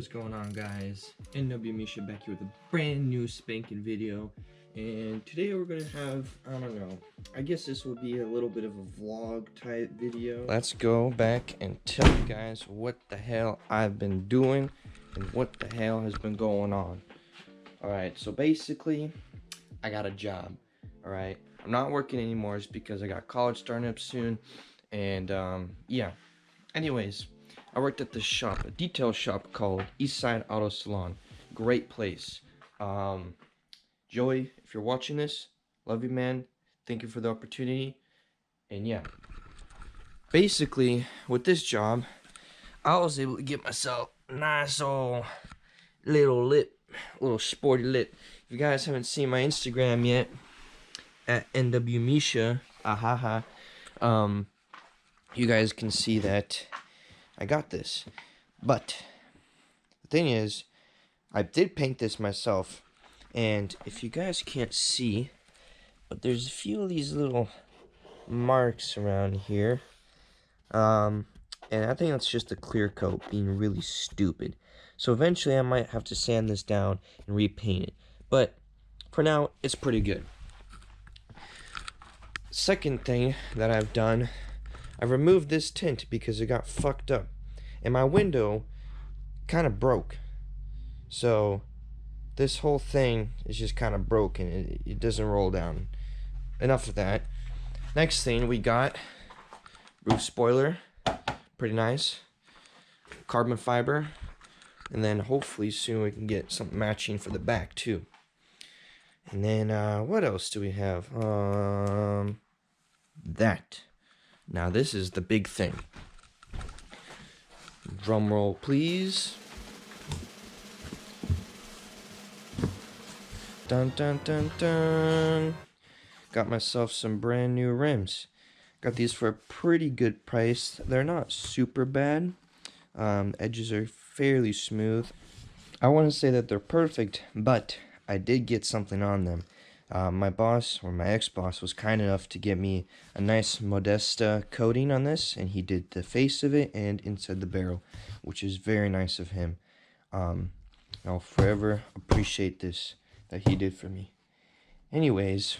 is going on, guys? NW Misha back here with a brand new spanking video, and today we're gonna have, I don't know, I guess this will be a little bit of a vlog type video. Let's go back and tell you guys what the hell I've been doing and what the hell has been going on. Alright, so basically I got a job. Alright, I'm not working anymore. It's because I got college starting up soon, and yeah, anyways, I worked at this shop, a detail shop called Eastside Auto Salon. Great place. Joey, if you're watching this, love you, man. Thank you for the opportunity. And yeah, basically with this job, I was able to get myself a nice old little sporty lip. If you guys haven't seen my Instagram yet, at NW Misha, you guys can see that I got this. But the thing is, I did paint this myself, and if you guys can't see, but there's a few of these little marks around here, and I think that's just a clear coat being really stupid. So eventually I might have to sand this down and repaint it, but for now it's pretty good. Second thing that I've done, I removed this tint because it got fucked up, and my window kind of broke. So this whole thing is just kind of broken. It doesn't roll down. Enough of that. Next thing we got, roof spoiler, pretty nice, carbon fiber, and then hopefully soon we can get something matching for the back too. And then what else do we have? That. Now this is the big thing. Drum roll, please. Dun dun dun dun. Got myself some brand new rims. Got these for a pretty good price. They're not super bad. Edges are fairly smooth. I wouldn't say that they're perfect, but I did get something on them. My boss, or my ex-boss, was kind enough to get me a nice Modesta coating on this, and he did the face of it and inside the barrel, which is very nice of him. I'll forever appreciate this that he did for me. Anyways,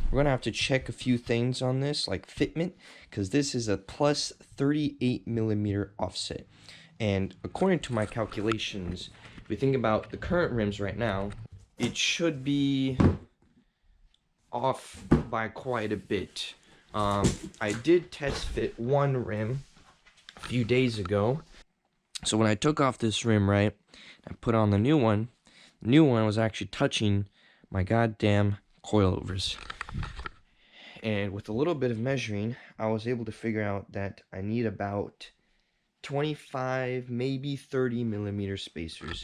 we're gonna have to check a few things on this, like fitment, because this is a plus 38mm offset, and according to my calculations, if we think about the current rims right now, it should be off by quite a bit. I did test fit one rim a few days ago. So when I took off this rim, right, I put on the new one was actually touching my goddamn coilovers. And with a little bit of measuring, I was able to figure out that I need about 25, maybe 30mm spacers,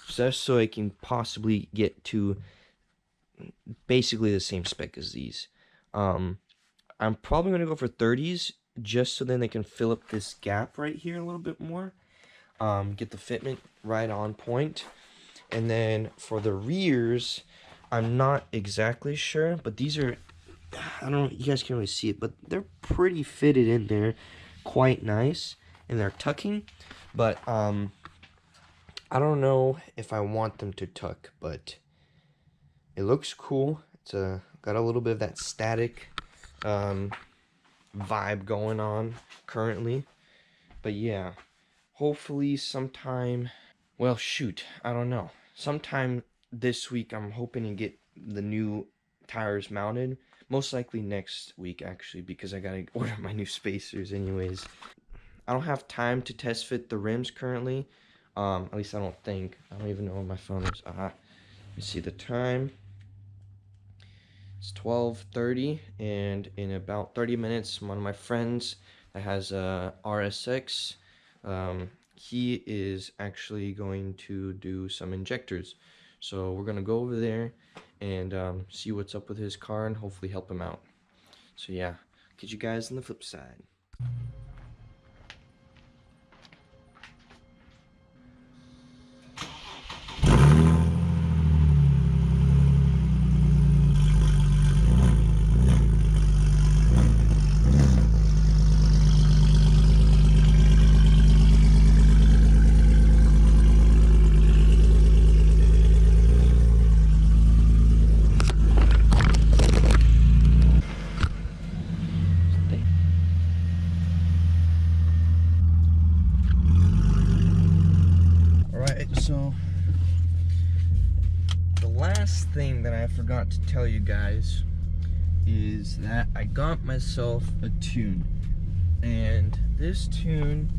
just so I can possibly get to basically the same spec as these. I'm probably going to go for 30s, just so then they can fill up this gap right here a little bit more. Get the fitment right on point. And then for the rears, I'm not exactly sure, but these are, I don't know if you guys can really see it, but they're pretty fitted in there, quite nice, and they're tucking, but I don't know if I want them to tuck, but it looks cool. It's got a little bit of that static vibe going on currently, but yeah, hopefully sometime, well, shoot, I don't know, sometime this week I'm hoping to get the new tires mounted. Most likely next week, actually, because I gotta order my new spacers anyways. I don't have time to test fit the rims currently. At least I don't think. I don't even know where my phone is. Let me see the time. It's 12:30, and in about 30 minutes, one of my friends that has a RSX, he is actually going to do some injectors. So we're gonna go over there and see what's up with his car and hopefully help him out. So yeah, catch you guys on the flip side. thing that I forgot to tell you guys is that I got myself a tune, and this tune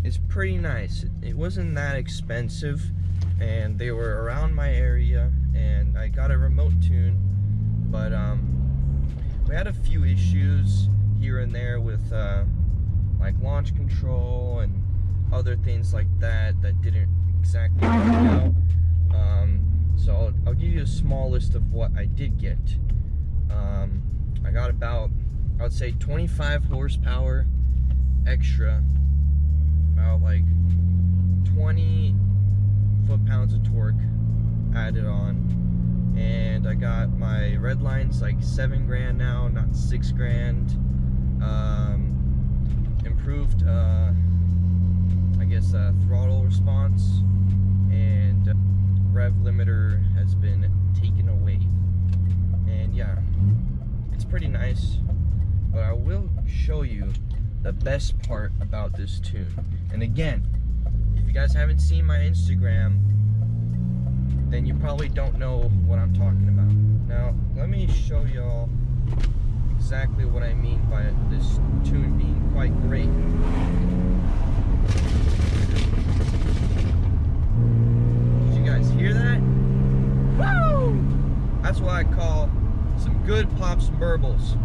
is pretty nice. It wasn't that expensive, and they were around my area, and I got a remote tune, but we had a few issues here and there with like launch control and other things like that didn't exactly work out. So I'll give you a small list of what I did get. I got about, I would say 25 horsepower extra, about like 20 foot-pounds of torque added on, and I got my red lines like 7 grand now, not 6 grand. Improved I guess throttle response, and rev limiter has been taken away, and yeah, it's pretty nice. But I will show you the best part about this tune. And again, if you guys haven't seen my Instagram, then you probably don't know what I'm talking about. Now let me show y'all exactly what I mean by this tune being quite great. Did you guys hear that? Woo! That's what I call some good pops and burbles.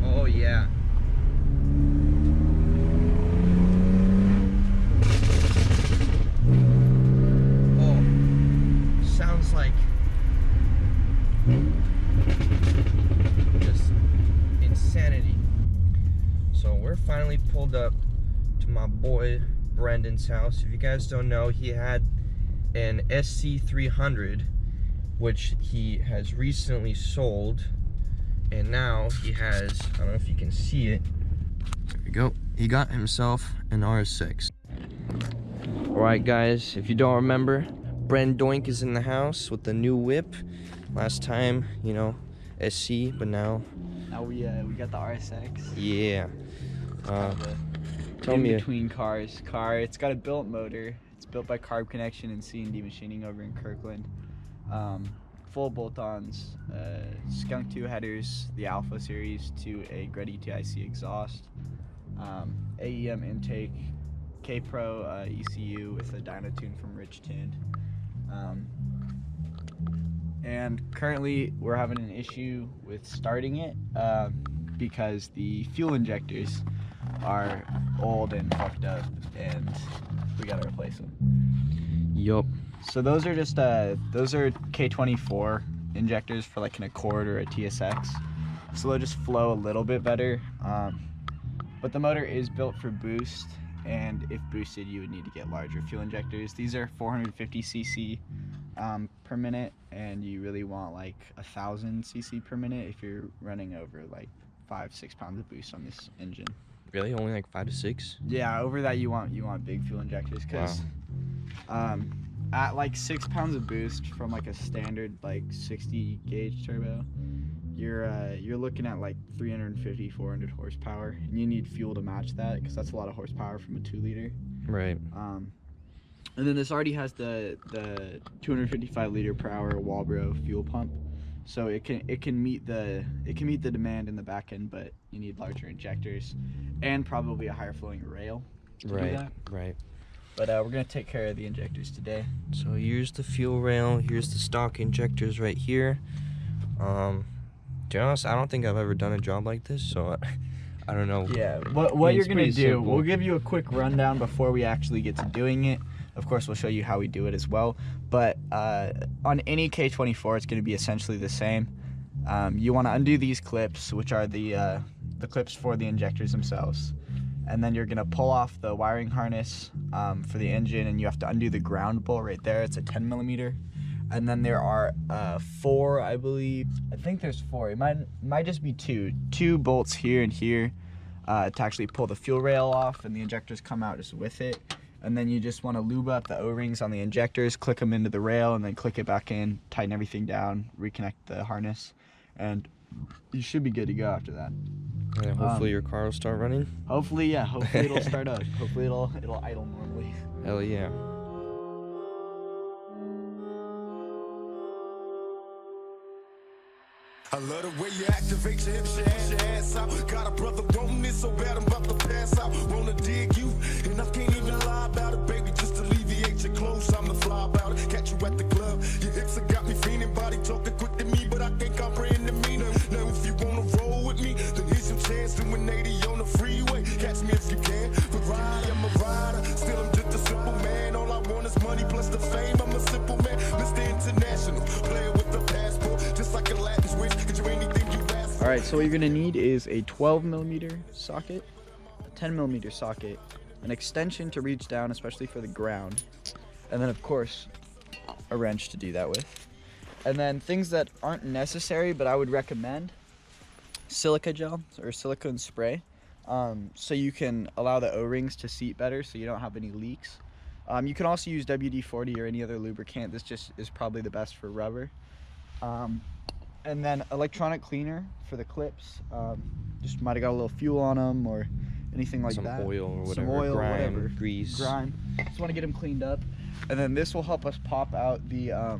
Oh yeah. Oh, sounds like just insanity. So we're finally pulled up to my boy Brendan's house. If you guys don't know, he had an SC300, which he has recently sold, and now he has, I don't know if you can see it, there we go, he got himself an RSX. Alright guys, if you don't remember, Bren Doink is in the house with the new whip. Last time, you know, SC, but now we got the RSX. Yeah. Tell me between cars. It's got a built motor. It's built by Carb Connection and C&D Machining over in Kirkland. Full bolt-ons, Skunk 2 headers, the Alpha series, to a Greddy TIC exhaust, AEM intake, K-Pro ECU with a dyno tune from Rich Tinned. And currently we're having an issue with starting it because the fuel injectors are old and fucked up, and we gotta replace them. Yup. So those are just those are K24 injectors for like an Accord or a TSX, so they'll just flow a little bit better. But the motor is built for boost, and if boosted you would need to get larger fuel injectors. These are 450 cc per minute, and you really want like 1,000 cc per minute if you're running over like 5-6 pounds of boost on this engine. Really? Only like 5 to 6? Yeah, over that you want big fuel injectors, because at like 6 pounds of boost from like a standard like 60 gauge turbo, you're looking at like 350-400 horsepower, and you need fuel to match that, because that's a lot of horsepower from a 2-liter. Right. And then this already has the 255 liter per hour Walbro fuel pump, so it can meet the demand in the back end, but you need larger injectors and probably a higher flowing rail to do that. Right. But we're gonna take care of the injectors today. So here's the fuel rail, here's the stock injectors right here. To be honest, I don't think I've ever done a job like this, so I don't know. Yeah, what you're gonna do, simple. We'll give you a quick rundown before we actually get to doing it. Of course, we'll show you how we do it as well. But on any K24, it's gonna be essentially the same. You wanna undo these clips, which are the clips for the injectors themselves. And then you're gonna pull off the wiring harness for the engine, and you have to undo the ground bolt right there. It's a 10mm. And then there are 4, I believe. I think there's 4. It might just be 2 bolts here and here to actually pull the fuel rail off, and the injectors come out just with it. And then you just want to lube up the O-rings on the injectors, click them into the rail, and then click it back in, tighten everything down, reconnect the harness, and you should be good to go after that. And hopefully your car will start running. Hopefully, yeah. Hopefully it'll start up. Hopefully it'll idle normally. Hell yeah. I love the way you activate your hips, your ass out. Got a brother wanting it so bad I'm about to pass out. Wanna dig you, and I can't even lie about it, baby. Just alleviate your clothes, I'm the fly about it. Catch you at the club, your hips have got me feeling. Body talking quick to me, but I can't comprehend the meaning. Now if you wanna roll with me, then here's your chance to 180 on the freeway. Catch me if you can. Ride, I'm a rider, still I'm just a simple man. All I want is money plus the fame. I'm a simple man, Mr. International, player with a passport, just like a Latin switch. Could you anything you ask for? All right, so what you're gonna need is a 12mm socket, a 10mm socket, an extension to reach down, especially for the ground, and then of course a wrench to do that with. And then things that aren't necessary but I would recommend: silica gel or silicone spray, so you can allow the O-rings to seat better so you don't have any leaks. You can also use WD-40 or any other lubricant. This just is probably the best for rubber. And then electronic cleaner for the clips. Just might have got a little fuel on them or anything like that. Some oil or whatever. Some oil, grime, whatever. grease. Grime. Just want to get them cleaned up. And then this will help us pop out the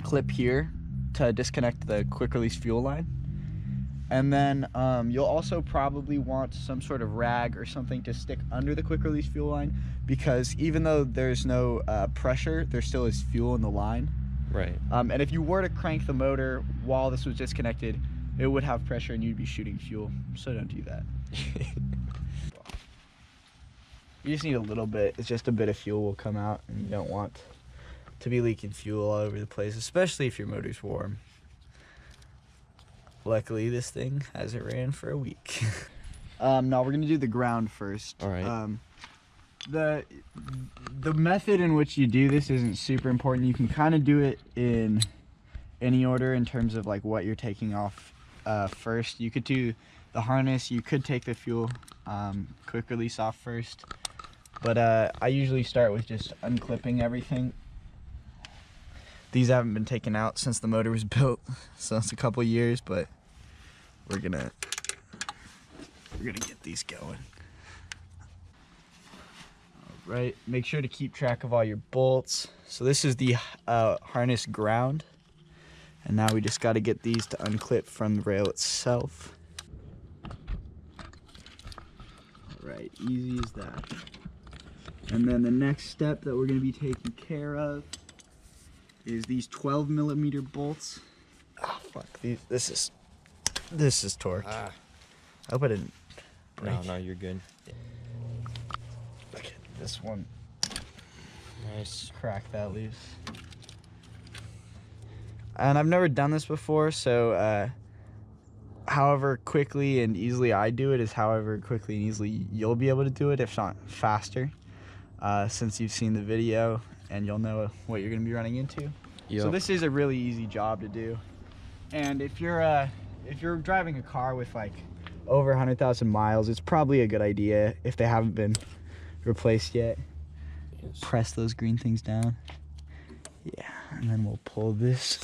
clip here to disconnect the quick release fuel line. And then you'll also probably want some sort of rag or something to stick under the quick release fuel line, because even though there's no pressure, there still is fuel in the line. Right. And if you were to crank the motor while this was disconnected, it would have pressure and you'd be shooting fuel. So don't do that. You just need a little bit. It's just a bit of fuel will come out, and you don't want to be leaking fuel all over the place, especially if your motor's warm. Luckily, this thing hasn't ran for a week. No, we're gonna do the ground first. All right. The method in which you do this isn't super important. You can kind of do it in any order in terms of like what you're taking off first. You could do the harness. You could take the fuel quick release off first, but I usually start with just unclipping everything. These haven't been taken out since the motor was built, so it's a couple years, but we're gonna get these going. All right, make sure to keep track of all your bolts. So this is the harness ground, and now we just got to get these to unclip from the rail itself. All right, easy as that. And then the next step that we're gonna be taking care of is these 12mm bolts. Oh fuck, this is torque. I hope I didn't break. No, you're good. Look at this one. Nice. Crack that loose. And I've never done this before, so however quickly and easily I do it is however quickly and easily you'll be able to do it, if not faster, since you've seen the video and you'll know what you're going to be running into. Yep. So this is a really easy job to do. And if you're driving a car with like over 100,000 miles, it's probably a good idea, if they haven't been replaced yet. Yes. Press those green things down. Yeah, and then we'll pull this.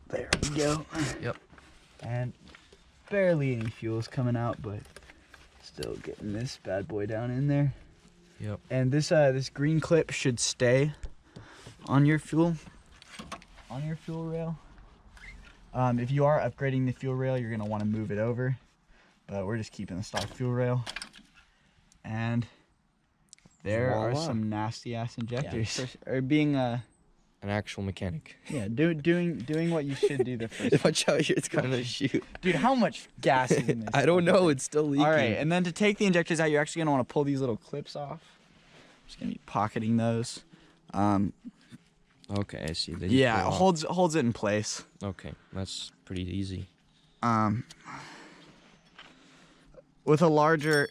There we go. Yep. And barely any fuel's coming out, but still getting this bad boy down in there. Yep. And this green clip should stay on your fuel rail. If you are upgrading the fuel rail, you're gonna want to move it over, but we're just keeping the stock fuel rail. And there are some nasty ass injectors. Yeah. Or being An actual mechanic. yeah, doing what you should do the first. Watch out here, it's gonna shoot. Dude, how much gas is in this? I don't know, it's still leaking. All right, and then to take the injectors out, you're actually gonna want to pull these little clips off. I'm just gonna be pocketing those. Okay, I see. Yeah, it holds it in place. Okay, that's pretty easy. With a larger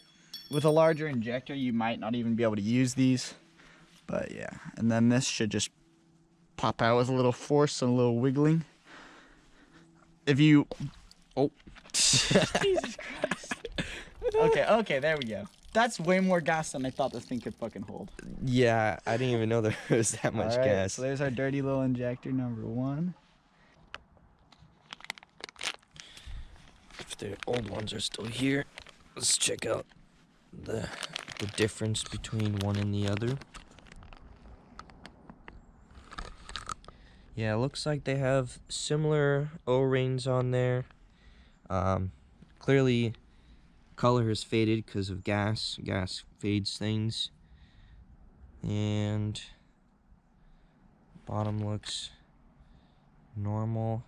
injector, you might not even be able to use these. But yeah, and then this should just pop out with a little force and a little wiggling. If you, Jesus Christ. Okay, there we go. That's way more gas than I thought this thing could fucking hold. Yeah, I didn't even know there was that much gas. So there's our dirty little injector number 1. If the old ones are still here, let's check out the difference between one and the other. Yeah, it looks like they have similar O-rings on there. Clearly, color has faded because of gas. Gas fades things. And bottom looks normal.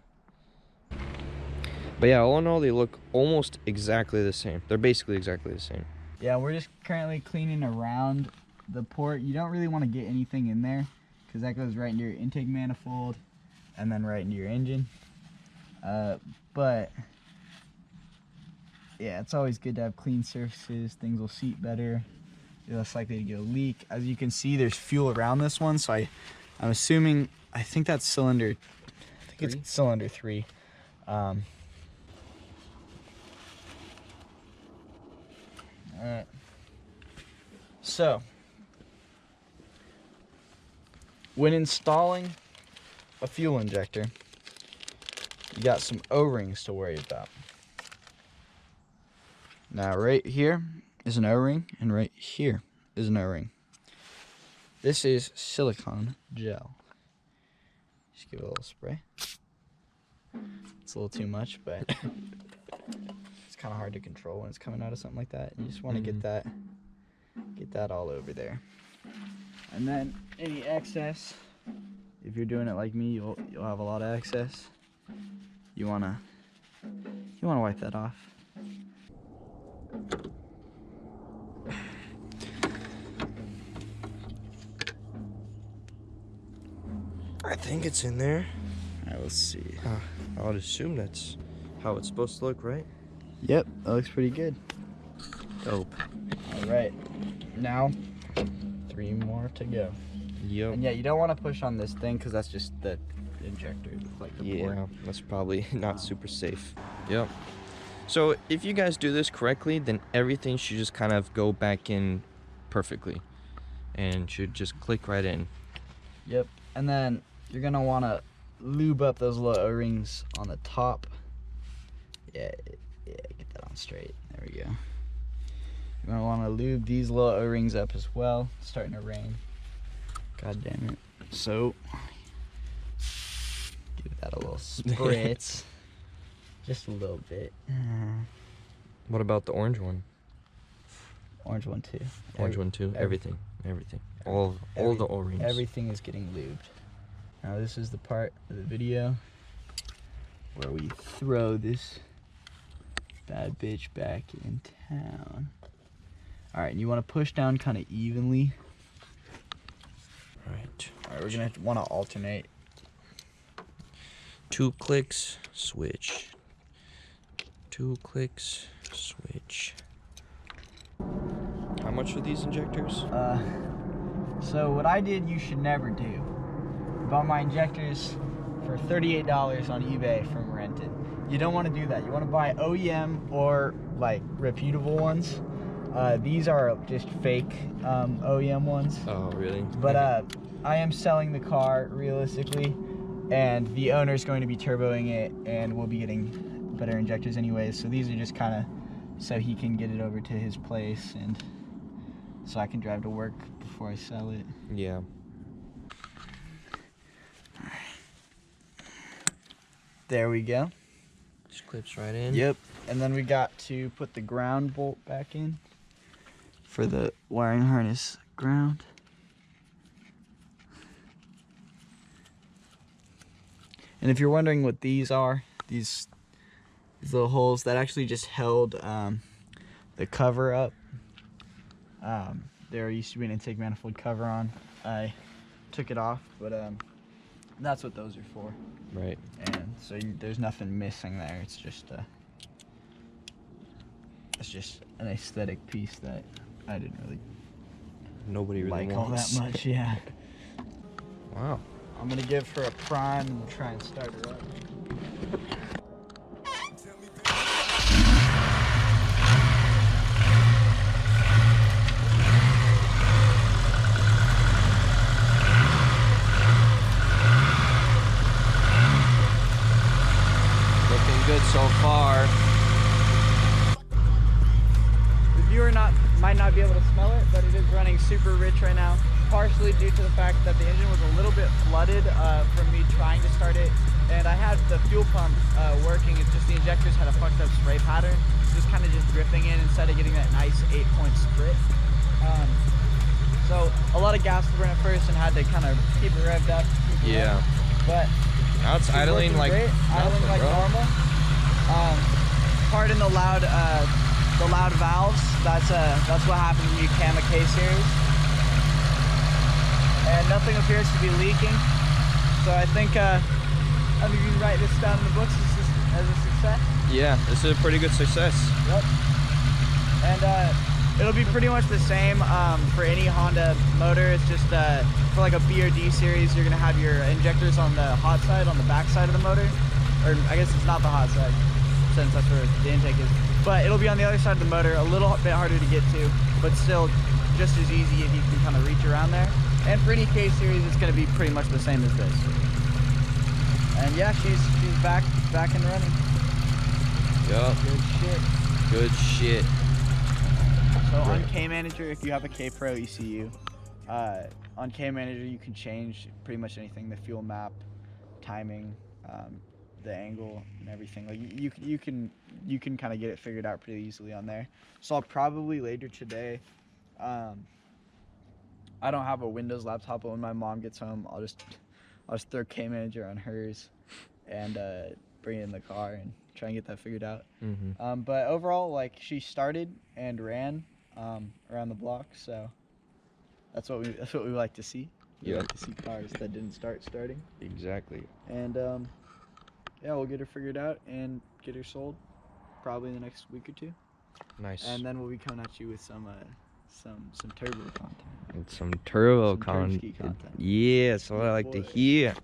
But yeah, all in all, they look almost exactly the same. They're basically exactly the same. Yeah, we're just currently cleaning around the port. You don't really want to get anything in there because that goes right into your intake manifold and then right into your engine. But yeah, it's always good to have clean surfaces. Things will seat better. You're less likely to get a leak. As you can see, there's fuel around this one, so I'm assuming, I think that's cylinder, it's cylinder 3. Alright. So, when installing a fuel injector, you got some O-rings to worry about. Now, right here is an O-ring, and right here is an O-ring. This is silicone gel. Just give it a little spray. It's a little too much, but it's kind of hard to control when it's coming out of something like that. You just want to get that all over there. And then any excess, if you're doing it like me, you'll have a lot of excess. You wanna wipe that off. I think it's in there. Alright, let's see. I would assume that's how it's supposed to look, right? Yep, that looks pretty good. Dope. Alright, now 3 more to go. Yep. And yeah, you don't want to push on this thing because that's just the injector, like the port. Yeah, that's probably not super safe. Yep. So if you guys do this correctly, then everything should just kind of go back in perfectly and should just click right in. Yep. And then you're going to want to lube up those little O-rings on the top. Yeah, get that on straight. There we go. You're going to want to lube these little O-rings up as well. It's starting to rain. God damn it. So, give that a little spritz. Just a little bit. What about the orange one? Orange one too. Orange one too. Everything. All the O-rings. Everything is getting lubed. Now this is the part of the video where we throw this bad bitch back in town. All right, and you want to push down kind of evenly. Right. All right, we're gonna want to alternate. 2 clicks, switch. 2 clicks, switch. How much are these injectors? So what I did, you should never do. I bought my injectors for $38 on eBay from Rented. You don't want to do that. You want to buy OEM or like reputable ones. These are just fake OEM ones. Oh, really? But I am selling the car realistically, and the owner's going to be turboing it, and we'll be getting better injectors anyways. So these are just kind of so he can get it over to his place, and so I can drive to work before I sell it. Yeah. There we go. Just clips right in. Yep. And then we got to put the ground bolt back in for the wiring harness ground. And if you're wondering what these are, these little holes that actually just held the cover up. There used to be an intake manifold cover on. I took it off, but that's what those are for. Right. And so there's nothing missing there. It's just an aesthetic piece that I didn't really Nobody really like all wants. that much. Yeah. Wow. I'm gonna give her a prime and try and start her up. Looking good so far. The viewer might not be able to smell it, but it is running super rich right now. partially due to the fact that the engine was a little bit flooded from me trying to start it, and I had the fuel pump working. It's just the injectors had a fucked up spray pattern, just kind of just dripping in instead of getting that nice 8-point sprit. So a lot of gas to burn at first, and had to kind of keep it revved up. Yeah. But Now it's idling like great. Idling like normal. Pardon the loud valves. That's what happens when you cam a K-Series. And nothing appears to be leaking. So I think you can write this down in the books as a success. Yeah, this is a pretty good success. Yep. And it'll be pretty much the same for any Honda motor. It's just for like a B or D series, you're gonna have your injectors on the hot side, on the back side of the motor. Or I guess it's not the hot side, since that's where the intake is. But it'll be on the other side of the motor, a little bit harder to get to, but still just as easy if you can kind of reach around there. And for any K series, it's gonna be pretty much the same as this. And yeah, she's back and running. Yup. Good shit. Good shit. So on K Manager, if you have a K Pro ECU, on K Manager you can change pretty much anything: the fuel map, timing, the angle, and everything. Like you can kind of get it figured out pretty easily on there. So I'll probably later today. I don't have a Windows laptop, but when my mom gets home, I'll just throw K Manager on hers, and bring it in the car and try and get that figured out. Mm-hmm. But overall, like, she started and ran around the block, so that's what we like to see. We like to see cars that didn't starting. Exactly. And yeah, we'll get her figured out and get her sold probably in the next week or two. Nice. And then we'll be coming at you with some turbo content. And some turbo Turbski content. Yeah, that's what I like to hear.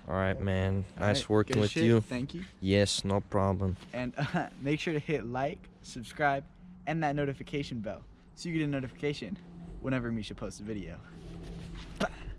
All right, man. Nice Alright, working good with shit. you. Thank you. Yes, no problem. And make sure to hit like, subscribe, and that notification bell so you get a notification whenever Misha posts a video.